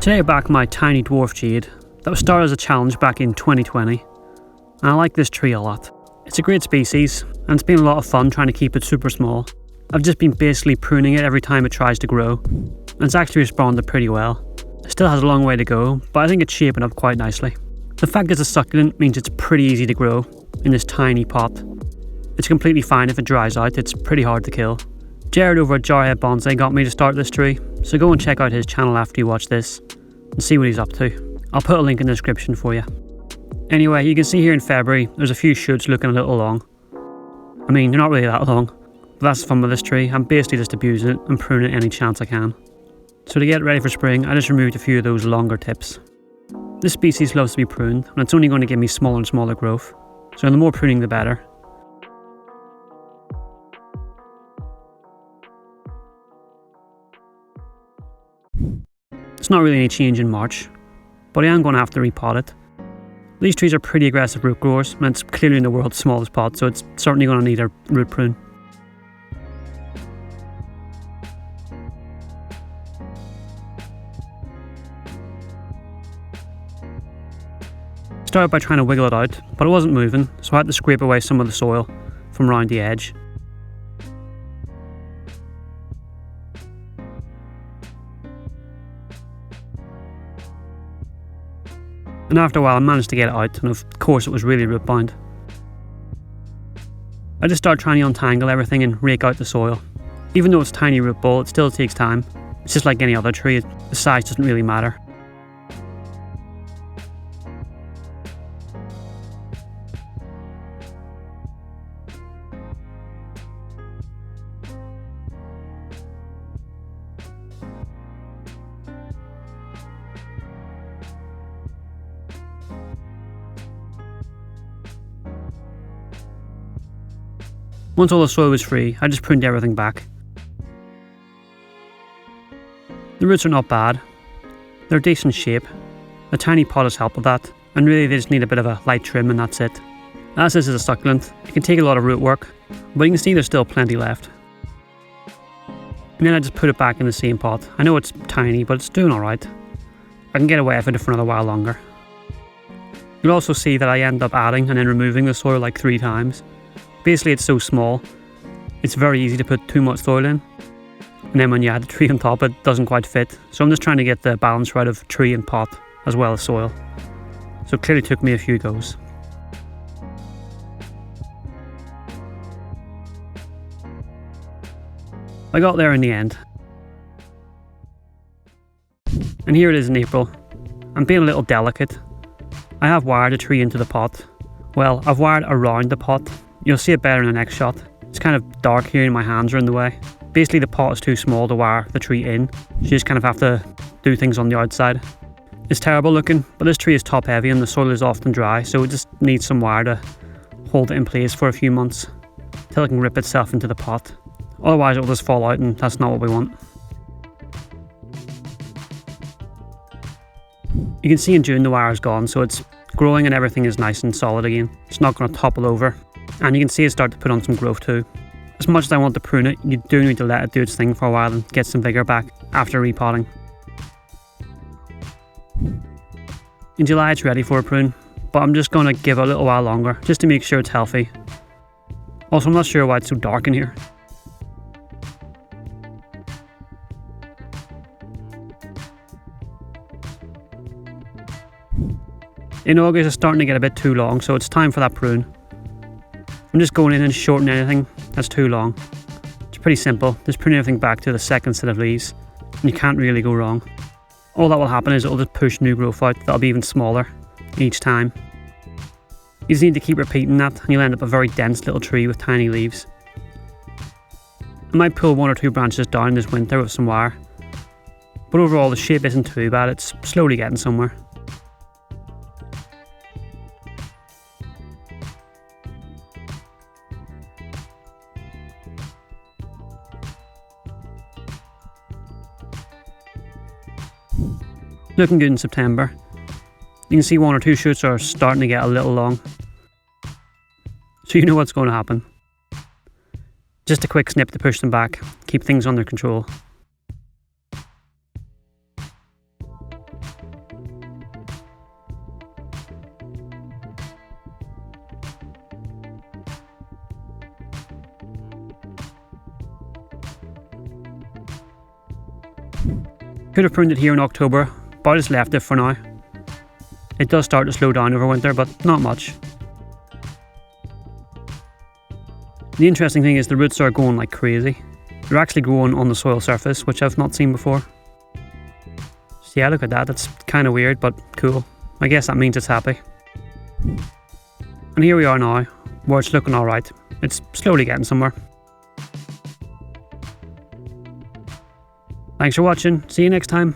Today I back my tiny Dwarf Jade that was started as a challenge back in 2020, and I like this tree a lot. It's a great species and it's been a lot of fun trying to keep it super small. I've just been basically pruning it every time it tries to grow, and it's actually responded pretty well. It still has a long way to go, but I think it's shaping up quite nicely. The fact it's a succulent means it's pretty easy to grow in this tiny pot. It's completely fine if it dries out, it's pretty hard to kill. Jered over at Jarhead Bonsai got me to start this tree, so go and check out his channel after you watch this and see what he's up to. I'll put a link in the description for you. Anyway, you can see here in February there's a few shoots looking a little long. I mean, they're not really that long, but that's the fun with this tree. I'm basically just abusing it and pruning it any chance I can. So to get ready for spring, I just removed a few of those longer tips. This species loves to be pruned, and it's only going to give me smaller and smaller growth, so the more pruning the better. It's not really any change in March, but I am going to have to repot it. These trees are pretty aggressive root growers, and it's clearly in the world's smallest pot, so it's certainly going to need a root prune. Started by trying to wiggle it out, but it wasn't moving, so I had to scrape away some of the soil from around the edge. And after a while I managed to get it out, and of course it was really root bound. I just started trying to untangle everything and rake out the soil. Even though it's a tiny root ball, it still takes time. It's just like any other tree, the size doesn't really matter. Once all the soil was free, I just pruned everything back. The roots are not bad. They're decent shape. The tiny pot has helped with that, and really they just need a bit of a light trim and that's it. As this is a succulent, it can take a lot of root work, but you can see there's still plenty left. And then I just put it back in the same pot. I know it's tiny, but it's doing alright. I can get away with it for another while longer. You'll also see that I end up adding and then removing the soil like 3 times. Basically it's so small, it's very easy to put too much soil in, and then when you add the tree on top it doesn't quite fit. So I'm just trying to get the balance right of tree and pot as well as soil. So it clearly took me a few goes. I got there in the end. And here it is in April. I'm being a little delicate. I have wired a tree into the pot. Well, I've wired around the pot. You'll see it better in the next shot. It's kind of dark here and my hands are in the way. Basically the pot is too small to wire the tree in, so you just kind of have to do things on the outside. It's terrible looking, but this tree is top heavy and the soil is often dry, so it just needs some wire to hold it in place for a few months till it can rip itself into the pot. Otherwise it will just fall out and that's not what we want. You can see in June the wire is gone, so it's growing and everything is nice and solid again. It's not going to topple over. And you can see it start to put on some growth too. As much as I want to prune it, you do need to let it do its thing for a while and get some vigour back after repotting. In July it's ready for a prune, but I'm just going to give it a little while longer just to make sure it's healthy. Also, I'm not sure why it's so dark in here. In August it's starting to get a bit too long, so it's time for that prune. I'm just going in and shortening anything that's too long. It's pretty simple, just prune everything back to the second set of leaves, and you can't really go wrong. All that will happen is it'll just push new growth out that'll be even smaller each time. You just need to keep repeating that and you'll end up a very dense little tree with tiny leaves. I might pull 1 or 2 branches down this winter with some wire, but overall the shape isn't too bad, it's slowly getting somewhere. Looking good in September. You can see 1 or 2 shoots are starting to get a little long. So you know what's going to happen. Just a quick snip to push them back, keep things under control. Could have pruned it here in October, but I just left it for now. It does start to slow down over winter, but not much. The interesting thing is the roots are going like crazy. They're actually growing on the soil surface, which I've not seen before. So yeah, look at that. It's kind of weird, but cool. I guess that means it's happy. And here we are now, where it's looking alright. It's slowly getting somewhere. Thanks for watching. See you next time.